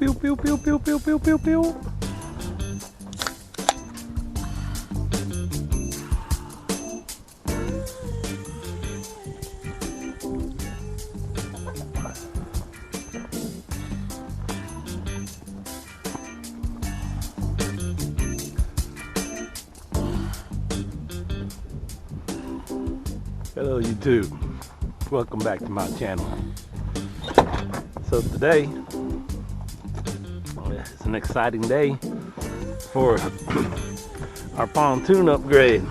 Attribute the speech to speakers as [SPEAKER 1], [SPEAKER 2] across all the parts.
[SPEAKER 1] pew, pew, pew, pew, pew, pew, pew, pew. Hello YouTube, welcome back to my channel. So today it's an exciting day for our pontoon upgrade.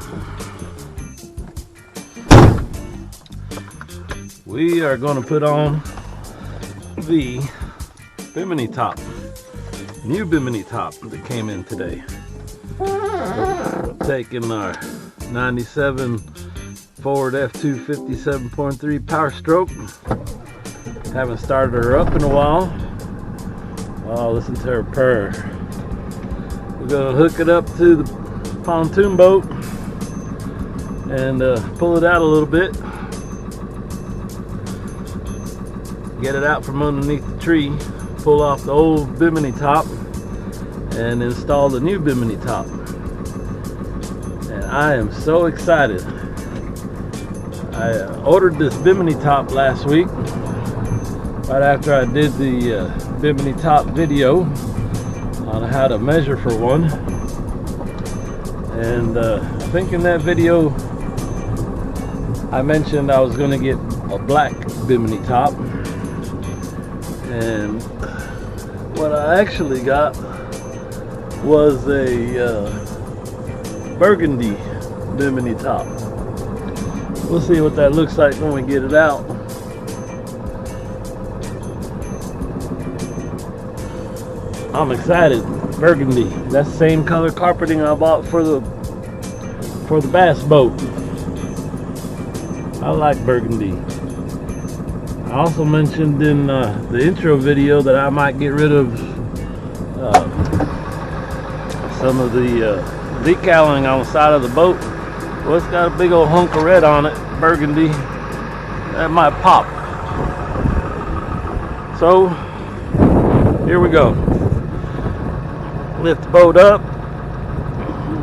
[SPEAKER 1] We are going to put on the Bimini top, new Bimini top that came in today. We're taking our 97 Ford F2 57.3 Power Stroke. Haven't started her up in a while. Oh, listen to her purr. We're gonna hook it up to the pontoon boat and pull it out a little bit. Get it out from underneath the tree. Pull off the old Bimini top and install the new Bimini top. And I am so excited. I ordered this Bimini top last week, right after I did the Bimini top video on how to measure for one. And I think in that video I mentioned I was going to get a black Bimini top, and what I actually got was a burgundy Bimini top. We'll see what that looks like when we get it out. I'm excited. Burgundy. That's the same color carpeting I bought for the bass boat. I like burgundy. I also mentioned in the intro video that I might get rid of some of the decaling on the side of the boat. Well, it's got a big old hunk of red on it, burgundy. That might pop. So, here we go. Lift the boat up,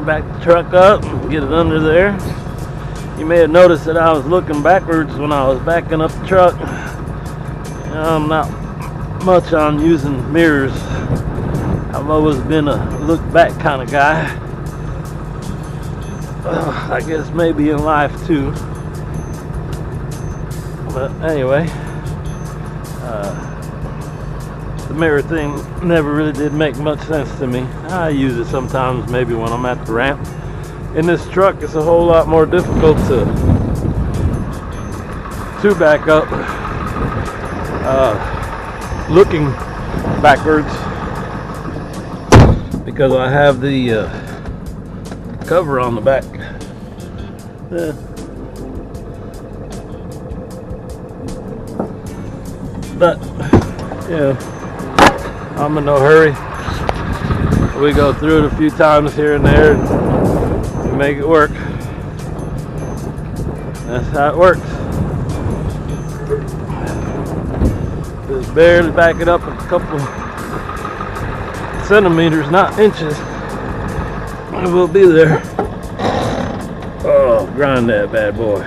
[SPEAKER 1] back the truck up, get it under there. You may have noticed that I was looking backwards when I was backing up the truck. I'm not much on using mirrors. I've always been a look back kind of guy. I guess maybe in life too. But anyway, the mirror thing never really did make much sense to me. I use it sometimes, maybe when I'm at the ramp. In this truck, it's a whole lot more difficult to back up looking backwards, because I have the cover on the back. Yeah. But yeah, I'm in no hurry. We go through it a few times here and there and make it work. That's how it works. Just barely back it up a couple centimeters, not inches, and we'll be there. Oh, grind that bad boy.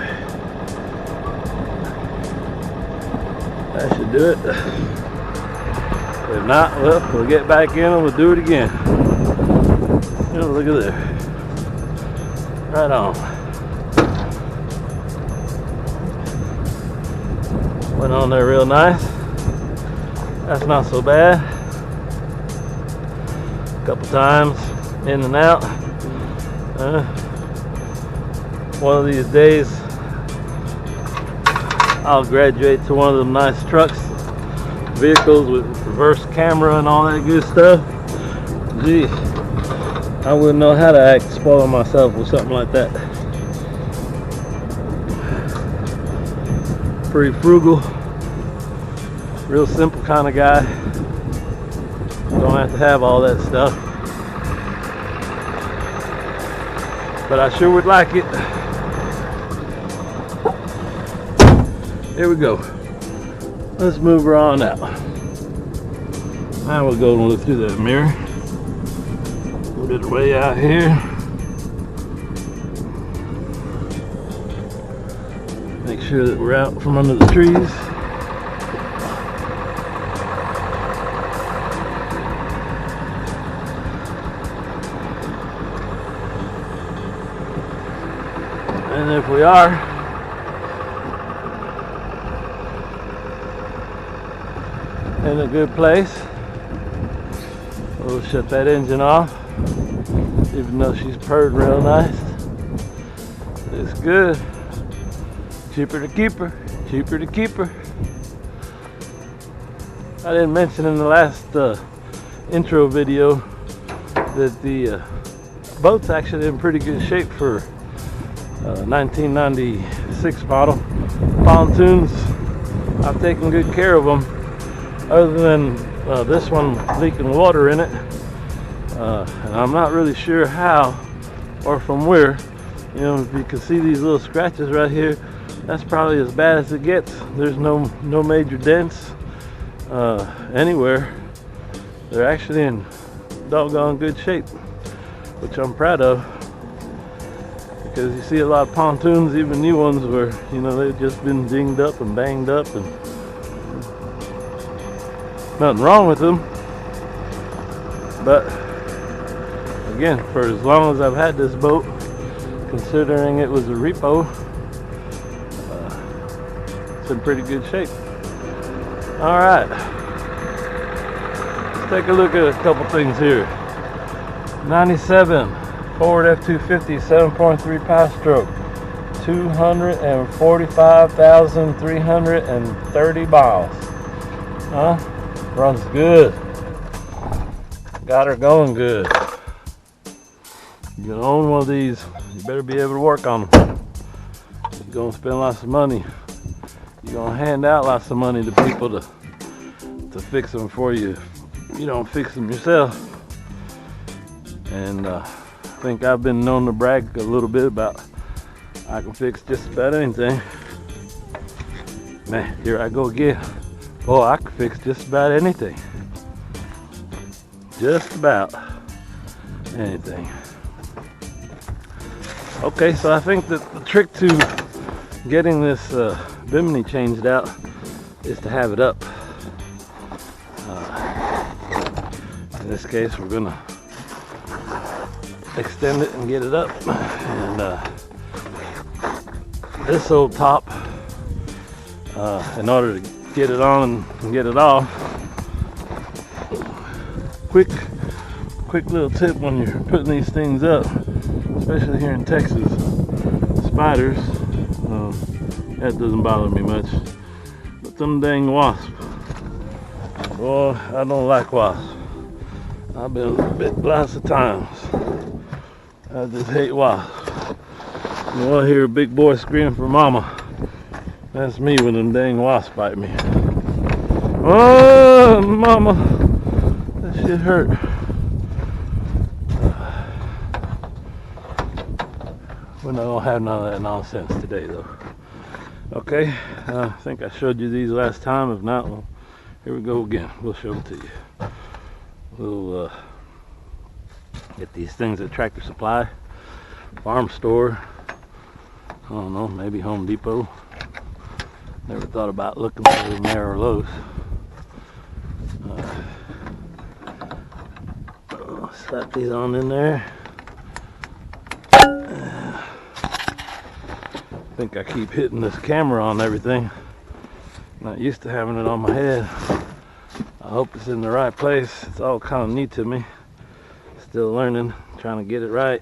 [SPEAKER 1] That should do it. If not, well, we'll get back in and we'll do it again. Oh, look at there. Right on. Went on there real nice. That's not so bad. A couple times in and out. One of these days I'll graduate to one of them nice trucks, vehicles with reverse camera and all that good stuff. Gee, I wouldn't know how to act spoiling myself with something like that. Pretty frugal, real simple kind of guy. Don't have to have all that stuff, but I sure would like it. Here we go. Let's move her on out. Now we'll go and look through that mirror. A bit way out here. Make sure that we're out from under the trees. And if we are, in a good place, we'll shut that engine off, even though she's purred real nice. It's good. Cheaper to keep her, cheaper to keep her. I didn't mention in the last intro video that the boat's actually in pretty good shape for 1996 model. Pontoons, I've taken good care of them, other than this one leaking water in it. And I'm not really sure how or from where. You know, if you can see these little scratches right here, that's probably as bad as it gets. There's no major dents anywhere. They're actually in doggone good shape, which I'm proud of. Because you see a lot of pontoons, even new ones, where, you know, they've just been dinged up and banged up, and nothing wrong with them. But again, for as long as I've had this boat, considering it was a repo, it's in pretty good shape. All right, let's take a look at a couple things here. 97 Ford F-250 7.3 power stroke, 245,330 miles. Huh? Runs good. Got her going good. You're gonna own one of these, you better be able to work on them. You're gonna spend lots of money. You're gonna hand out lots of money to people to fix them for you. You don't fix them yourself. And I think I've been known to brag a little bit about I can fix just about anything. Man, here I go again. Oh, I can fix just about anything. Just about anything. Okay, so I think that the trick to getting this Bimini changed out is to have it up. In this case, we're gonna extend it and get it up. And this old top, in order to get it on and get it off, quick little tip when you're putting these things up, especially here in Texas, spiders, that doesn't bother me much, but them dang wasps, boy, I don't like wasps. I've been bit lots of times. I just hate wasps. You want to hear a big boy scream for mama? That's me when them dang wasps bite me. Oh, mama, that shit hurt. We don't have none of that nonsense today, though. Okay, I think I showed you these last time. If not, well, here we go again. We'll show it to you. We'll get these things at Tractor Supply, Farm Store, I don't know, maybe Home Depot. Never thought about looking for them there or Lowe's. Slap these on in there. I think I keep hitting this camera on everything. Not used to having it on my head. I hope it's in the right place. It's all kind of new to me. Still learning, trying to get it right.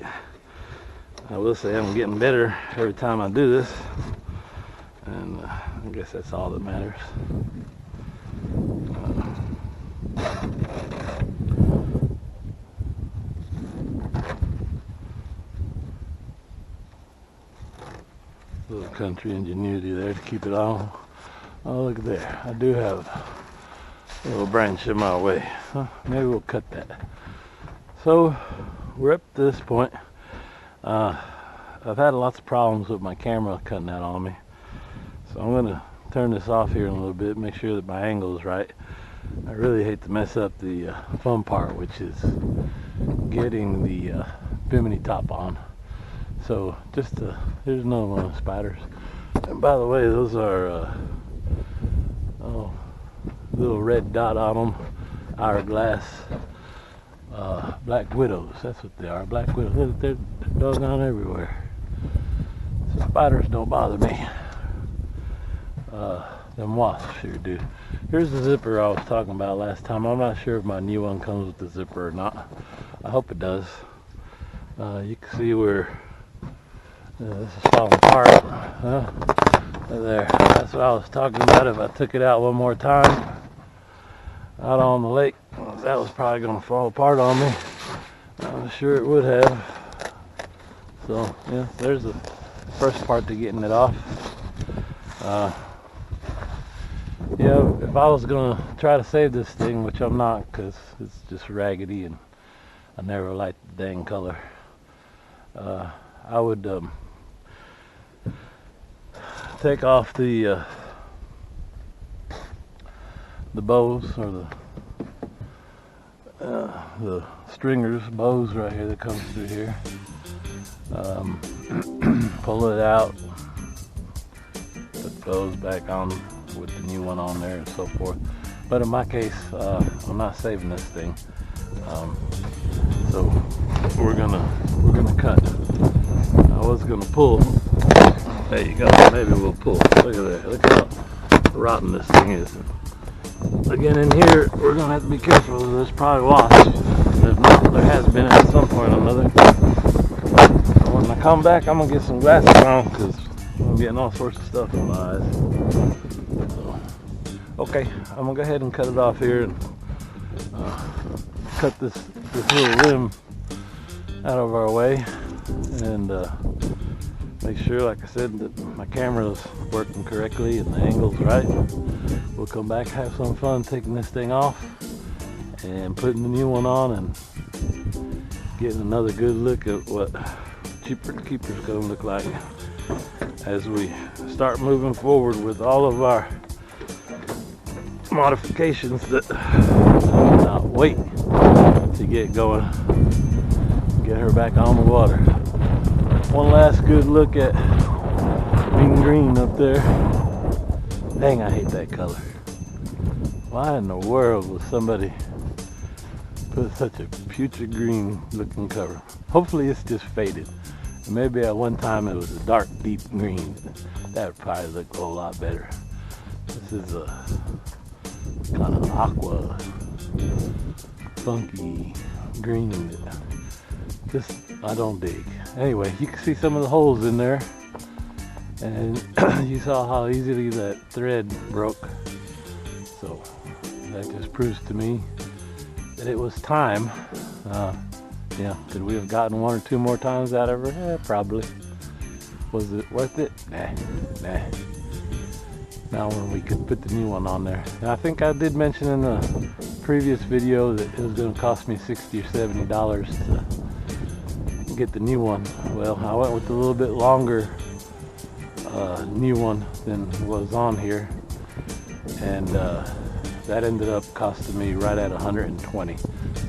[SPEAKER 1] I will say I'm getting better every time I do this. And I guess that's all that matters. Little country ingenuity there to keep it on. Oh, look there. I do have a little branch in my way. Huh? Maybe we'll cut that. So we're up to this point. I've had lots of problems with my camera cutting out on me. So I'm going to turn this off here in a little bit, make sure that my angle is right. I really hate to mess up the fun part, which is getting the Bimini top on. So here's another one of the spiders. And by the way, those are little red dot on them, hourglass black widows. That's what they are, black widows. They're doggone everywhere. So spiders don't bother me. Them wasps sure do. Here's the zipper I was talking about last time. I'm not sure if my new one comes with the zipper or not. I hope it does. You can see where this is falling apart. There. That's what I was talking about. If I took it out one more time out on the lake, that was probably going to fall apart on me. I'm sure it would have. So yeah, there's the first part to getting it off. Yeah, if I was gonna try to save this thing, which I'm not, because it's just raggedy and I never liked the dang color, I would take off the bows, or the stringers, bows right here that comes through here. Pull it out, put the bows back on with the new one on there and so forth. But in my case, I'm not saving this thing. So we're gonna cut. I was gonna pull. There you go. Maybe we'll pull. Look at that. Look how rotten this thing is. Again, in here, we're gonna have to be careful. There's probably wasps. If not, there has been at some point or another. When I come back, I'm gonna get some glasses on because I'm getting all sorts of stuff in my eyes. So, okay, I'm gonna go ahead and cut it off here and cut this little limb out of our way, and make sure, like I said, that my camera is working correctly and the angle's right. We'll come back, have some fun taking this thing off and putting the new one on and getting another good look at what Cheaper Keeper's gonna look like as we start moving forward with all of our modifications that I cannot wait to get going, get her back on the water. One last good look at green up there. Dang, I hate that color. Why in the world would somebody put such a putrid green looking cover? Hopefully it's just faded. And maybe at one time it was a dark deep green. That would probably look a whole lot better. This is a kind of aqua, funky green that just I don't dig. Anyway, you can see some of the holes in there, and you saw how easily that thread broke. So that just proves to me that it was time. Yeah, could we have gotten one or two more times out of her? Yeah, probably. Was it worth it? Nah. Now when we could put the new one on there. Now, I think I did mention in the previous video that it was going to cost me $60 or $70 to get the new one. Well, I went with a little bit longer new one than was on here, and that ended up costing me right at 120.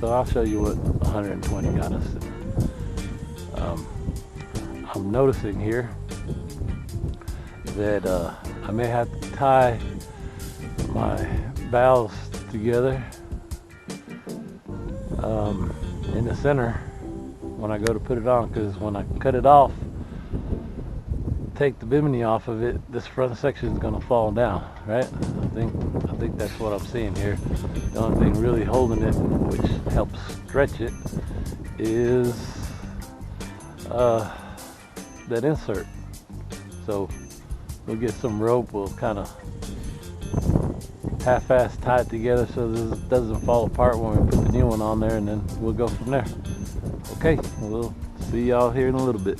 [SPEAKER 1] So I'll show you what 120 got us. I'm noticing here that I may have to tie my valves together in the center when I go to put it on, because when I cut it off, take the Bimini off of it, this front section is going to fall down, right? I think that's what I'm seeing here. The only thing really holding it, which helps stretch it, is that insert. So we'll get some rope, we'll kind of half-ass tie it together so this doesn't fall apart when we put the new one on there, and then we'll go from there. Okay, we'll see y'all here in a little bit.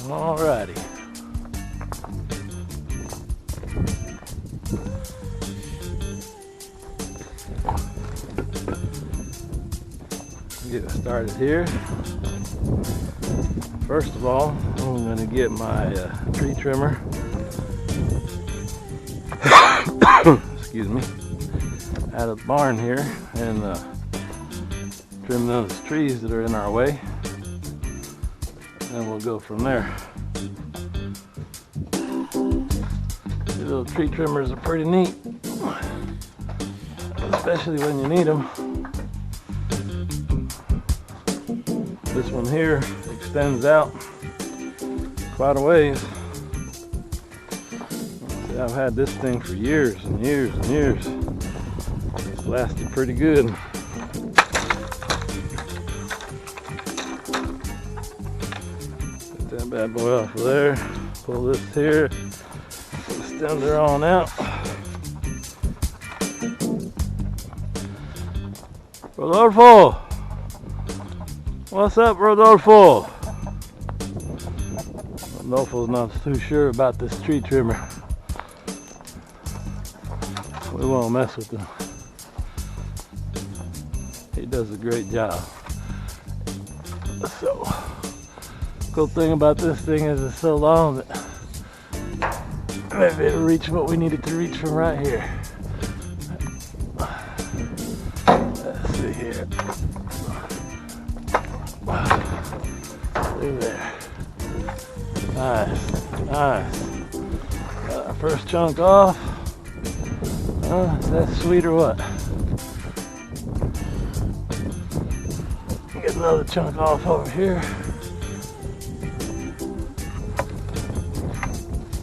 [SPEAKER 1] Alrighty. Get started here. First of all, I'm going to get my tree trimmer. Excuse me. Out of the barn here and trim those trees that are in our way. And we'll go from there. These little tree trimmers are pretty neat, especially when you need them. This one here extends out quite a ways. See, I've had this thing for years and years and years. It's lasted pretty good. Get that bad boy off of there. Pull this here, extend her on out. Rodolfo! What's up, Rodolfo? Rodolfo's not too sure about this tree trimmer. We won't mess with him. He does a great job. So, cool thing about this thing is it's so long that maybe it'll reach what we need it to reach from right here. Let's see here. See there. Nice, nice. Got our first chunk off. Is that sweet or what? Get another chunk off over here.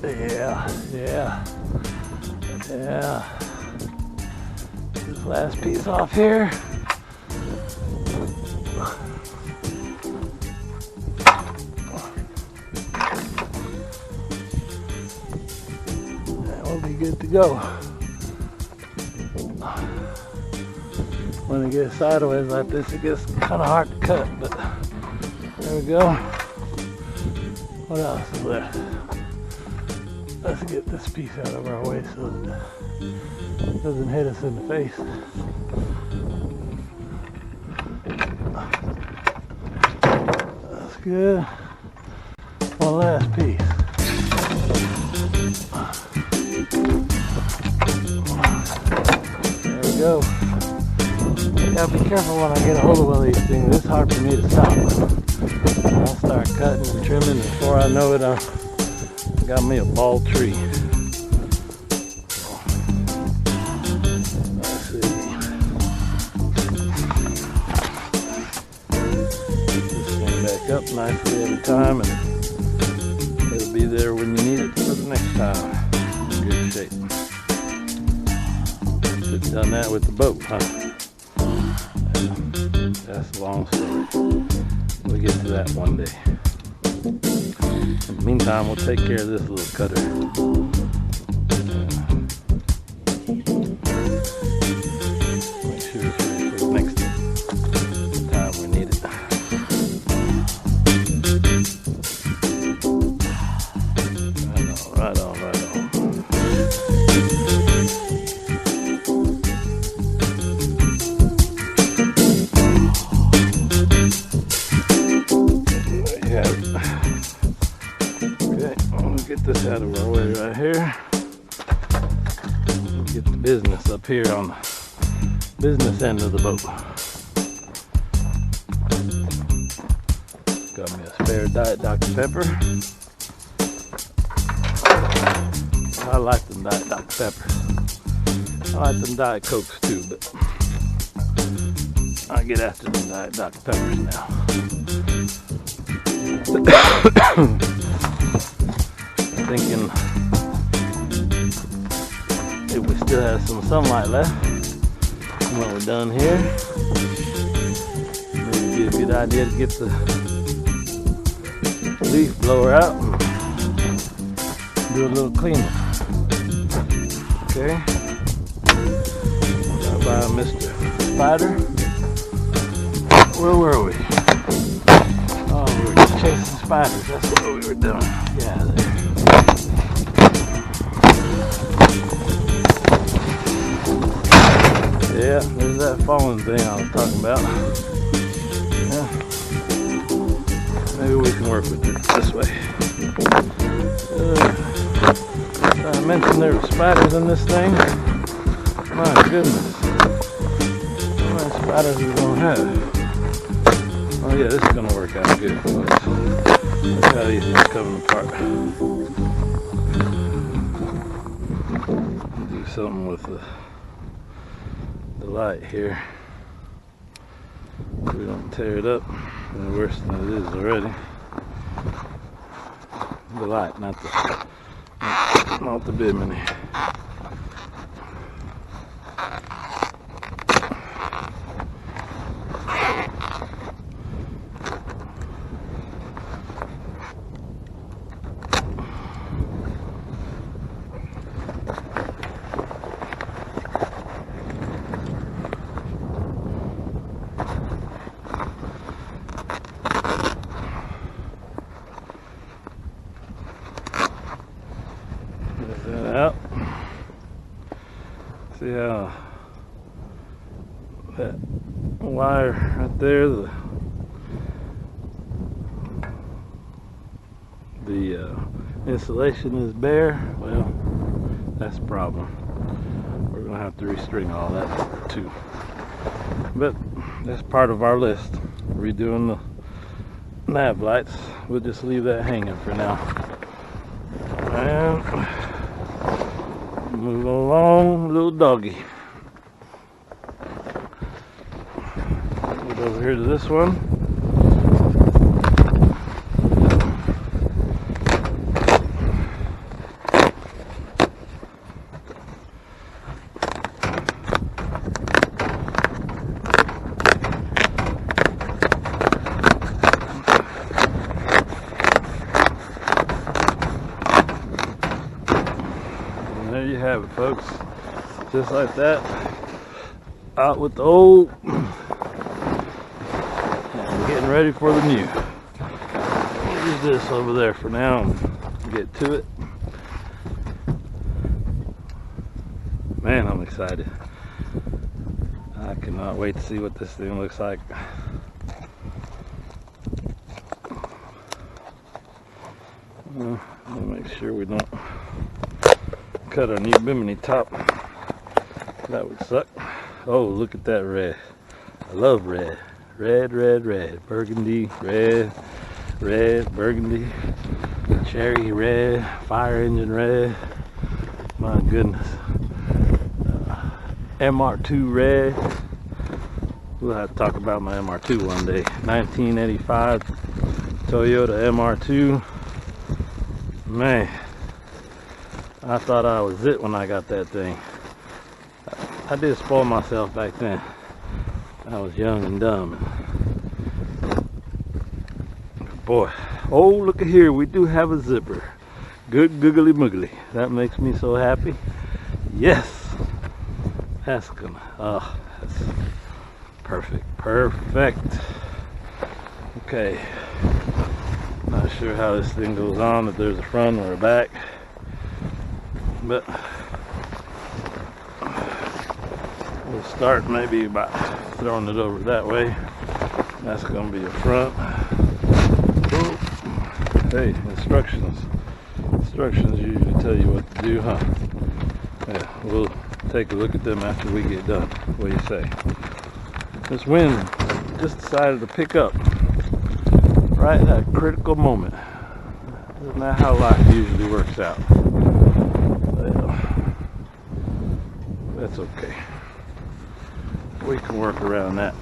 [SPEAKER 1] Yeah. This last piece off here. That will be good to go. When it gets sideways like this, it gets kind of hard to cut, but there we go. What else is left? Let's get this piece out of our way so that it doesn't hit us in the face. That's good. One last piece. There we go. Gotta be careful when I get a hold of one of these things. It's hard for me to stop. I'll start cutting and trimming, and before I know it, I got me a bald tree. Let's see. Get this thing back up nicely every time, and it'll be there when you need it for the next time. In good shape. Should have done that with the boat, huh? That's a long story. We'll get to that one day. In the meantime, we'll take care of this little cutter. Make sure it's ready for the next time we need it. Right on. Get this out of our way right here. Get the business up here on the business end of the boat. Got me a spare Diet Dr. Pepper. I like them Diet Dr. Peppers. I like them Diet Cokes too, but I get after them Diet Dr. Peppers now. Thinking if we still have some sunlight left when we're done here, maybe it'd be a good idea to get the leaf blower out and do a little cleanup. Okay, got by Mr. Spider. Where were we? Oh, we were just chasing spiders. That's what we were doing. Yeah, there. Yeah, there's that falling thing I was talking about. work with it this way. I mentioned there were spiders in this thing. My goodness. How many spiders are we gonna have? Oh yeah, this is gonna work out good, folks. Look how these things coming apart. Do something with the light here. So we don't tear it up any worse than it is already. The light, not the Bimini. That out. See how that wire right there, the insulation is bare? Well, that's a problem. We're gonna have to restring all that too. But that's part of our list. Redoing the nav lights. We'll just leave that hanging for now. And move along, little doggy. Get over here to this one. There you have it, folks. Just like that. Out with the old and getting ready for the new. We'll use this over there for now and get to it. Man, I'm excited. I cannot wait to see what this thing looks like. I'll make sure we don't cut our new Bimini top. That would suck. Oh, look at that red. I love red. Red, red, red. Burgundy, red, red, burgundy, cherry red, fire engine red. My goodness. MR2 red. We'll have to talk about my MR2 one day. 1985 Toyota MR2. Man, I thought I was it when I got that thing. I did spoil myself back then. I was young and dumb. Boy, oh, look at here. We do have a zipper. Good googly moogly. That makes me so happy. Yes. That's gonna, oh, that's perfect. Perfect. Okay. Not sure how this thing goes on, if there's a front or a back. But we'll start maybe by throwing it over that way. That's going to be a front. Ooh. Hey, instructions usually tell you what to do, huh? Yeah, we'll take a look at them after we get done. What do you say? This wind just decided to pick up right at a critical moment. Isn't that how life usually works out? Well, that's okay. We can work around that.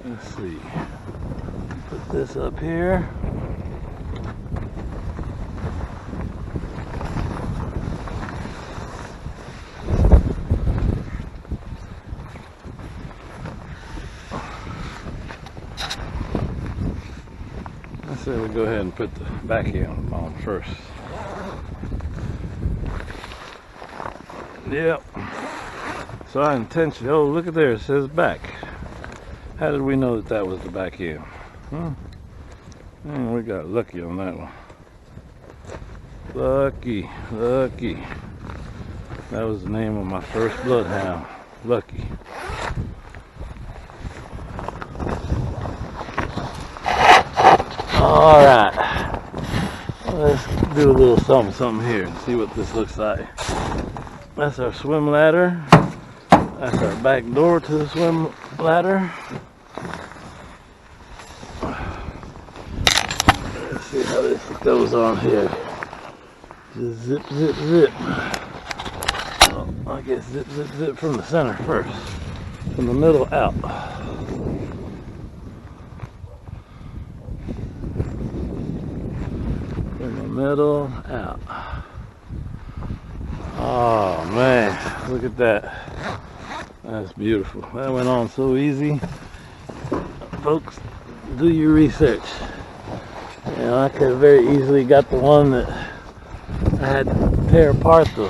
[SPEAKER 1] Let's see. Put this up here. I say we go ahead and put the back end on first. Yep. So I intentionally, oh, look at there, it says back. How did we know that that was the back end? We got lucky on that one. Lucky, lucky. That was the name of my first bloodhound. Lucky. Alright, let's do a little something here and see what this looks like. That's our swim ladder. That's our back door to the swim ladder. Let's see how this goes on here. Just zip, zip, zip. Well, I guess zip, zip, zip from the center first. From the middle out. From the middle out. Oh man, look at that. That's beautiful. That went on so easy. Folks, do your research. You know, I could have very easily got the one that I had to tear apart the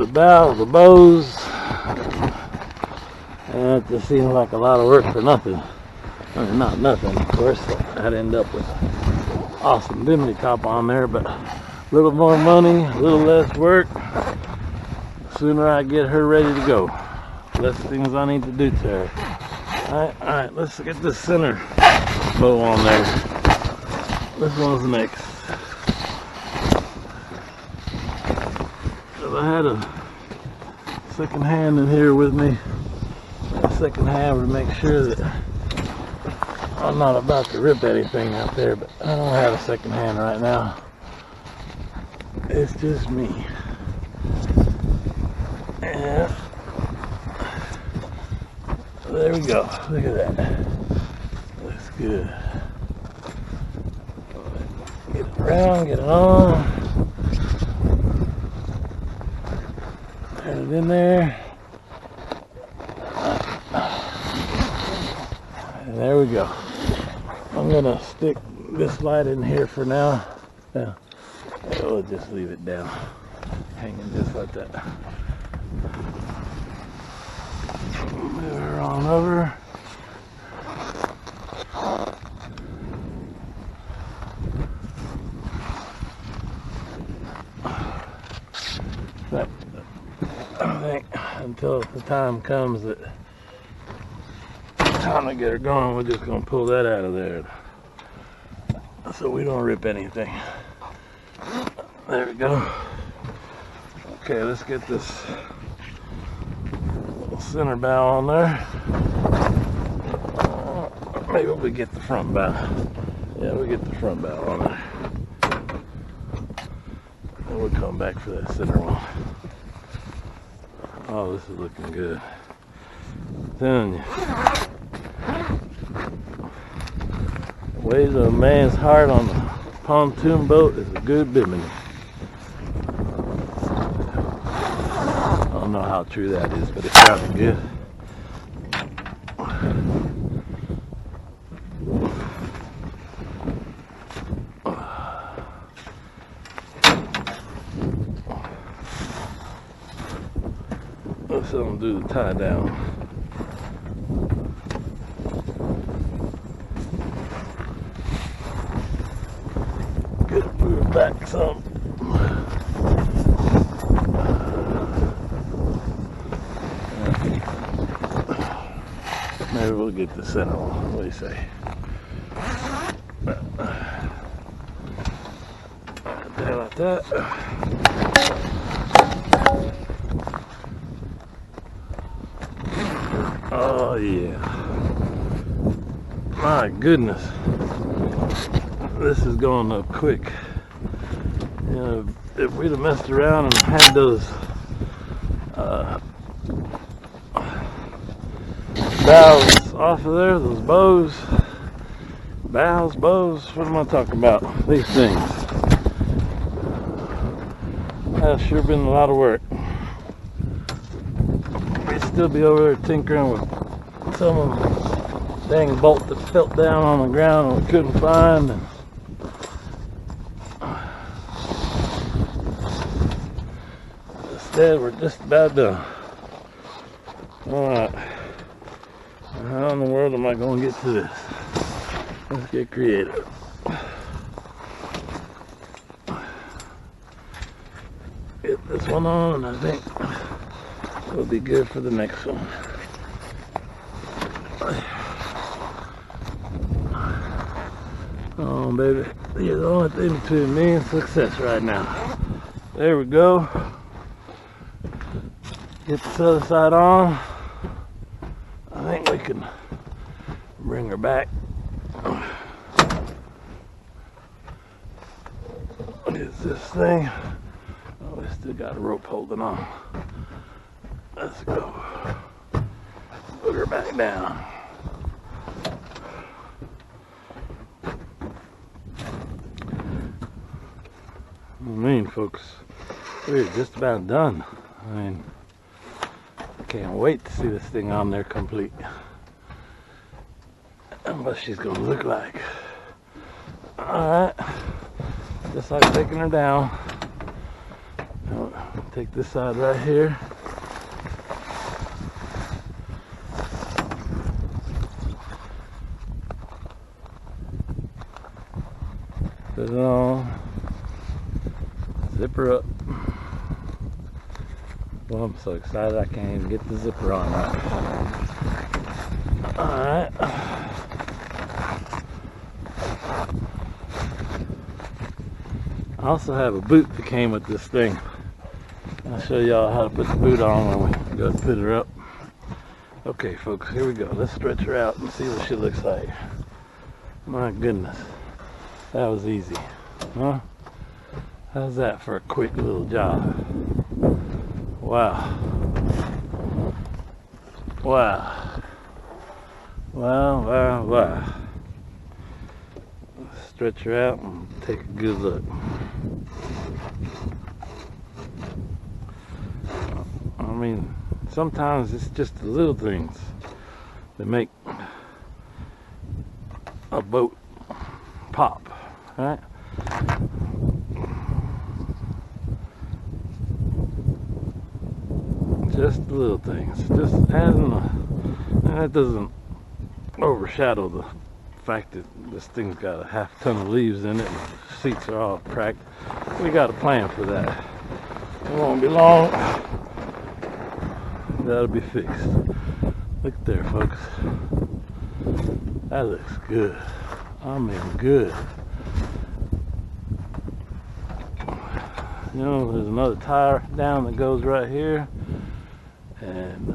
[SPEAKER 1] bows, the bows. And it just seems like a lot of work for nothing. I mean, not nothing, of course. I'd end up with an awesome Bimini top on there, but a little more money, a little less work. The sooner I get her ready to go, less things I need to do to her. Alright, let's get this center bow on there. This one's next. I had a second hand in here with me. A second hand to make sure that I'm not about to rip anything out there, but I don't have a second hand right now. It's just me. And there we go. Look at that. Looks good. Get it around, get it on. Put it in there. And there we go. I'm gonna stick this light in here for now. Yeah, we'll just leave it down, hanging just like that. Move her on over. But I think until the time comes that time to get her going, we're just gonna pull that out of there so we don't rip anything. There we go. Okay, let's get this little center bow on there. Maybe we get the front bow. Yeah, we get the front bow on there. And we'll come back for that center one. Oh, this is looking good. I'm telling you. Weighs a man's heart on a pontoon boat is a good Bimini. I don't know how true that is, but it sounded good. Let's do the tie down. Back some. Maybe we'll get the center one. What do you say? Like that. Oh yeah. My goodness. This is going up quick. You know, if we'd have messed around and had those bows off of there, those bows, what am I talking about? These things. That's sure been a lot of work. We'd still be over there tinkering with some of the dang bolt that fell down on the ground and we couldn't find. And instead, we're just about done. Alright. How in the world am I going to get to this? Let's get creative. Get this one on, and I think it'll be good for the next one. Oh, baby, you're the only thing between me and success right now. There we go. Get this other side on. I think we can bring her back. What is this thing? Oh, we still got a rope holding on. Let's go. Put her back down. I mean, folks, we're just about done. I mean, I can't wait to see this thing on there complete. And what she's gonna look like. Alright, just like taking her down. Now, take this side right here. Put it on. Zip her up. Well, I'm so excited I can't even get the zipper on right. Alright. I also have a boot that came with this thing. I'll show y'all how to put the boot on when we go to put her up. Okay, folks, here we go. Let's stretch her out and see what she looks like. My goodness. That was easy. Huh? How's that for a quick little job? Wow. Wow. Wow. Let's stretch her out and take a good look. I mean, sometimes it's just the little things that make a boat pop, right? Just the little things. Just having that doesn't overshadow the fact that this thing's got a half ton of leaves in it and the seats are all cracked. We got a plan for that. It won't be long. That'll be fixed. Look there, folks. That looks good. I mean, good. You know, there's another tire down that goes right here. And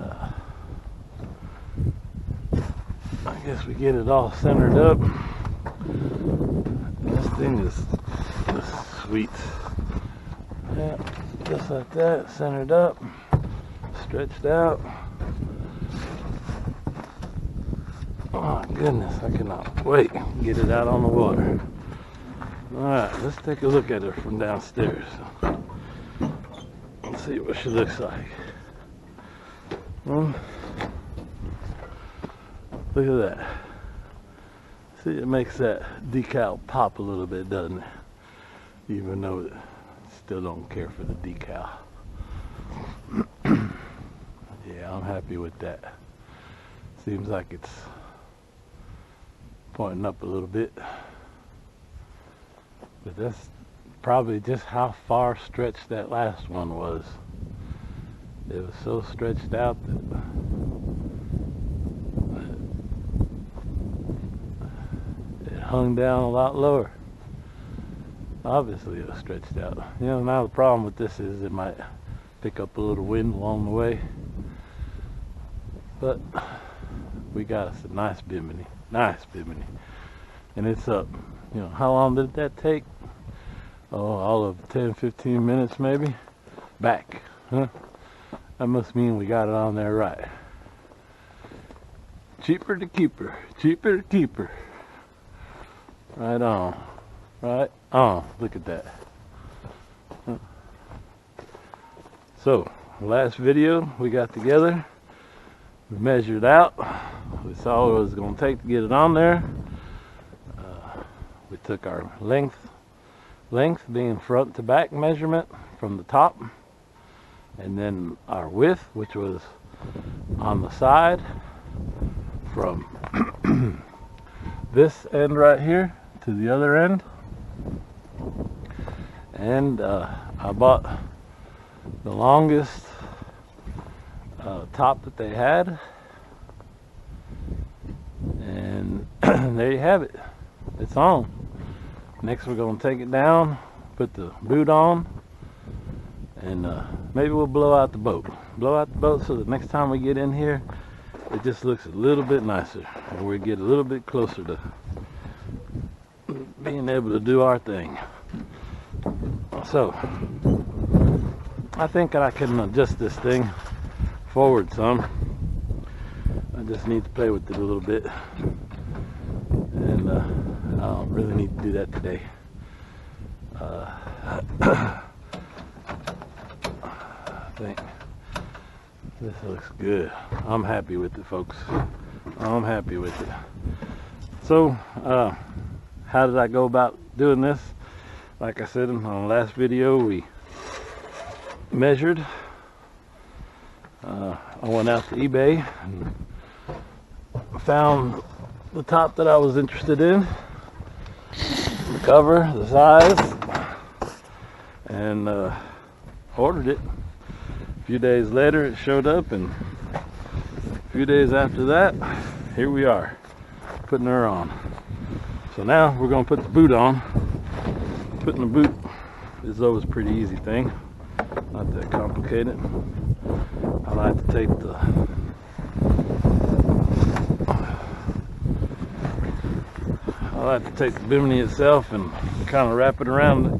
[SPEAKER 1] I guess we get it all centered up. This thing is sweet. Yeah, just like that, centered up, stretched out. Oh my goodness, I cannot wait to get it out on the water. Alright, let's take a look at her from downstairs. Let's see what she looks like. Look at that. See, it makes that decal pop a little bit, doesn't it? Even though it still don't care for the decal. Yeah, I'm happy with that. Seems like it's pointing up a little bit. But that's probably just how far stretched that last one was. It was so stretched out that it hung down a lot lower. Obviously it was stretched out. You know, now the problem with this is it might pick up a little wind along the way. But we got us a nice Bimini. Nice Bimini. And it's up. You know, how long did that take? Oh, all of 10-15 minutes maybe? Back. Huh? That must mean we got it on there right. Cheaper to keep her. Cheaper to keep her. Right on. Right on. Look at that. So, last video we got together. We measured out. We saw what it was going to take to get it on there. We took our length being front to back measurement from the top. And then our width, which was on the side from this end right here to the other end. And I bought the longest top that they had. And there you have it. It's on. Next we're going to take it down, put the boot on, and maybe we'll blow out the boat. Blow out the boat so that next time we get in here, it just looks a little bit nicer, and we get a little bit closer to being able to do our thing. So I think I can adjust this thing forward some. I just need to play with it a little bit, and I don't really need to do that today. I think this looks good. I'm happy with it, folks. I'm happy with it. So how did I go about doing this? Like I said in the last video, we measured. I went out to eBay and found the top that I was interested in, the cover, the size, and ordered it. A few days later it showed up, and a few days after that, here we are, putting her on. So now we're going to put the boot on. Putting the boot is always a pretty easy thing, not that complicated. I like to take the Bimini itself and kind of wrap it around it,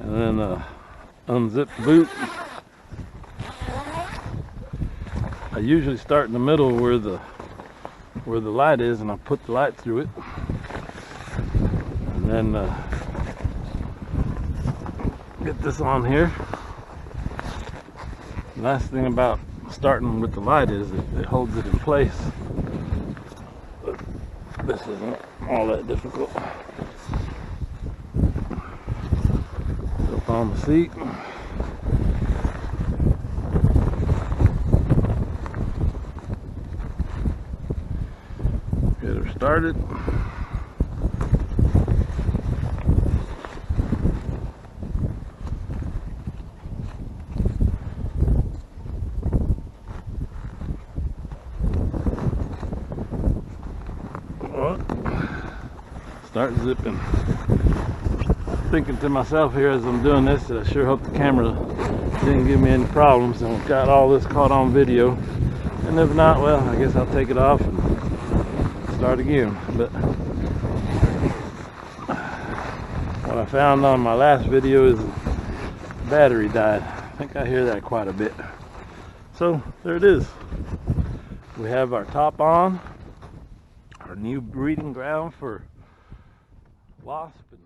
[SPEAKER 1] and then unzip the boot. I usually start in the middle where the light is, and I put the light through it, and then get this on here. The nice thing about starting with the light is it holds it in place. But this isn't all that difficult. Up on the seat. Get her started. Start zipping. Thinking to myself here as I'm doing this that I sure hope the camera didn't give me any problems and got all this caught on video. And if not, well, I guess I'll take it off and start again. But what I found on my last video is the battery died. I think I hear that quite a bit. So there it is. We have our top on, our new breeding ground for wasp and